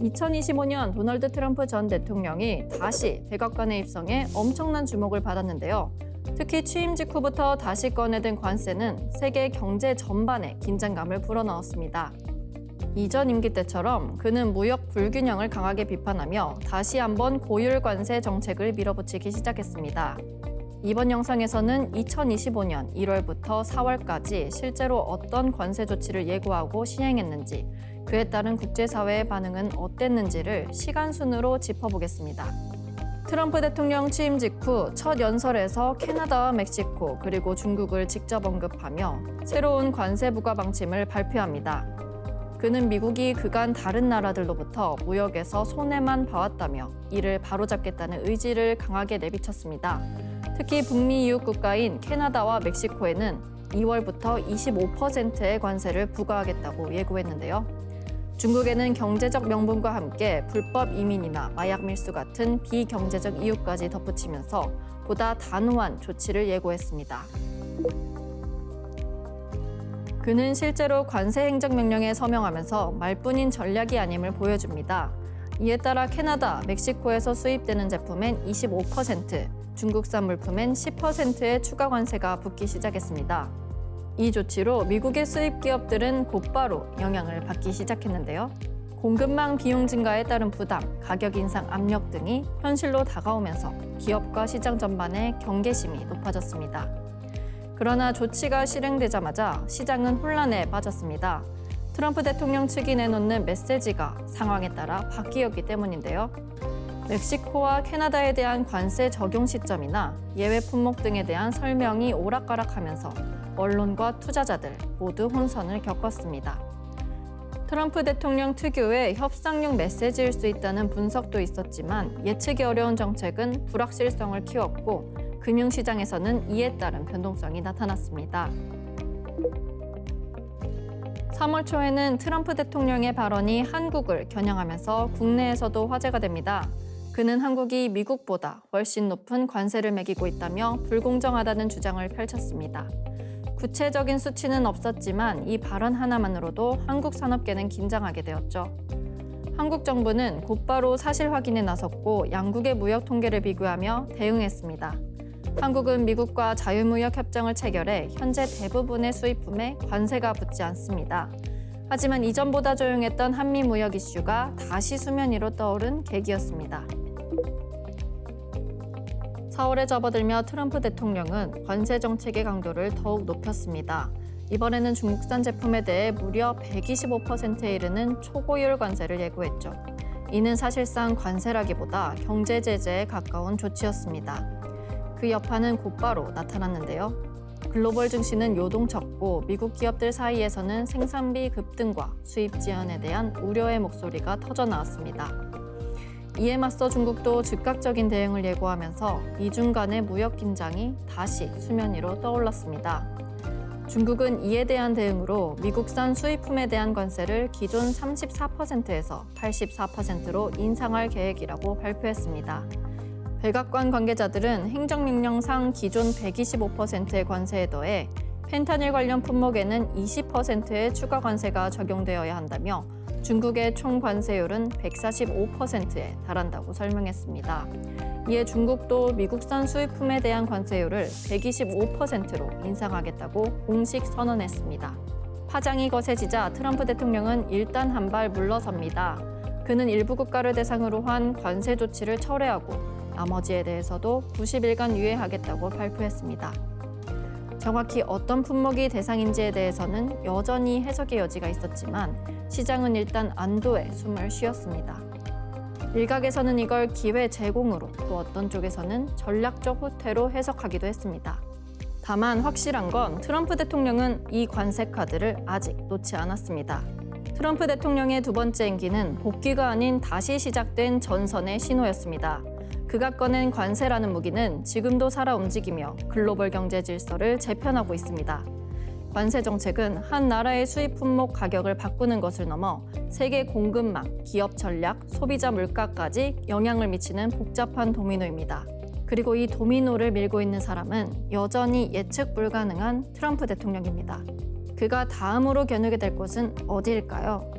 2025년 도널드 트럼프 전 대통령이 다시 백악관에 입성해 엄청난 주목을 받았는데요. 특히 취임 직후부터 다시 꺼내든 관세는 세계 경제 전반에 긴장감을 불어넣었습니다. 이전 임기 때처럼 그는 무역 불균형을 강하게 비판하며 다시 한번 고율 관세 정책을 밀어붙이기 시작했습니다. 이번 영상에서는 2025년 1월부터 4월까지 실제로 어떤 관세 조치를 예고하고 시행했는지, 그에 따른 국제사회의 반응은 어땠는지를 시간 순으로 짚어보겠습니다. 트럼프 대통령 취임 직후 첫 연설에서 캐나다와 멕시코 그리고 중국을 직접 언급하며 새로운 관세 부과 방침을 발표합니다. 그는 미국이 그간 다른 나라들로부터 무역에서 손해만 봐왔다며 이를 바로잡겠다는 의지를 강하게 내비쳤습니다. 특히 북미 이웃 국가인 캐나다와 멕시코에는 2월부터 25%의 관세를 부과하겠다고 예고했는데요. 중국에는 경제적 명분과 함께 불법 이민이나 마약 밀수 같은 비경제적 이유까지 덧붙이면서 보다 단호한 조치를 예고했습니다. 그는 실제로 관세 행정명령에 서명하면서 말뿐인 전략이 아님을 보여줍니다. 이에 따라 캐나다, 멕시코에서 수입되는 제품엔 25%, 중국산 물품엔 10%의 추가 관세가 붙기 시작했습니다. 이 조치로 미국의 수입 기업들은 곧바로 영향을 받기 시작했는데요. 공급망 비용 증가에 따른 부담, 가격 인상 압력 등이 현실로 다가오면서 기업과 시장 전반의 경계심이 높아졌습니다. 그러나 조치가 실행되자마자 시장은 혼란에 빠졌습니다. 트럼프 대통령 측이 내놓는 메시지가 상황에 따라 바뀌었기 때문인데요. 멕시코와 캐나다에 대한 관세 적용 시점이나 예외 품목 등에 대한 설명이 오락가락하면서 언론과 투자자들 모두 혼선을 겪었습니다. 트럼프 대통령 특유의 협상용 메시지일 수 있다는 분석도 있었지만 예측이 어려운 정책은 불확실성을 키웠고 금융시장에서는 이에 따른 변동성이 나타났습니다. 3월 초에는 트럼프 대통령의 발언이 한국을 겨냥하면서 국내에서도 화제가 됩니다. 그는 한국이 미국보다 훨씬 높은 관세를 매기고 있다며 불공정하다는 주장을 펼쳤습니다. 구체적인 수치는 없었지만 이 발언 하나만으로도 한국 산업계는 긴장하게 되었죠. 한국 정부는 곧바로 사실 확인에 나섰고 양국의 무역 통계를 비교하며 대응했습니다. 한국은 미국과 자유무역 협정을 체결해 현재 대부분의 수입품에 관세가 붙지 않습니다. 하지만 이전보다 조용했던 한미 무역 이슈가 다시 수면 위로 떠오른 계기였습니다. 4월에 접어들며 트럼프 대통령은 관세 정책의 강도를 더욱 높였습니다. 이번에는 중국산 제품에 대해 무려 125%에 이르는 초고율 관세를 예고했죠. 이는 사실상 관세라기보다 경제 제재에 가까운 조치였습니다. 그 여파는 곧바로 나타났는데요. 글로벌 증시는 요동쳤고 미국 기업들 사이에서는 생산비 급등과 수입 지연에 대한 우려의 목소리가 터져나왔습니다. 이에 맞서 중국도 즉각적인 대응을 예고하면서 미중 간의 무역 긴장이 다시 수면 위로 떠올랐습니다. 중국은 이에 대한 대응으로 미국산 수입품에 대한 관세를 기존 34%에서 84%로 인상할 계획이라고 발표했습니다. 백악관 관계자들은 행정명령상 기존 125%의 관세에 더해 펜타닐 관련 품목에는 20%의 추가 관세가 적용되어야 한다며 중국의 총 관세율은 145%에 달한다고 설명했습니다. 이에 중국도 미국산 수입품에 대한 관세율을 125%로 인상하겠다고 공식 선언했습니다. 파장이 거세지자 트럼프 대통령은 일단 한 발 물러섭니다. 그는 일부 국가를 대상으로 한 관세 조치를 철회하고 나머지에 대해서도 90일간 유예하겠다고 발표했습니다. 정확히 어떤 품목이 대상인지에 대해서는 여전히 해석의 여지가 있었지만 시장은 일단 안도의 숨을 쉬었습니다. 일각에서는 이걸 기회 제공으로, 또 어떤 쪽에서는 전략적 후퇴로 해석하기도 했습니다. 다만 확실한 건 트럼프 대통령은 이 관세 카드를 아직 놓지 않았습니다. 트럼프 대통령의 두 번째 임기는 복귀가 아닌 다시 시작된 전선의 신호였습니다. 그가 꺼낸 관세라는 무기는 지금도 살아 움직이며 글로벌 경제 질서를 재편하고 있습니다. 관세 정책은 한 나라의 수입 품목 가격을 바꾸는 것을 넘어 세계 공급망, 기업 전략, 소비자 물가까지 영향을 미치는 복잡한 도미노입니다. 그리고 이 도미노를 밀고 있는 사람은 여전히 예측 불가능한 트럼프 대통령입니다. 그가 다음으로 겨누게 될 곳은 어디일까요?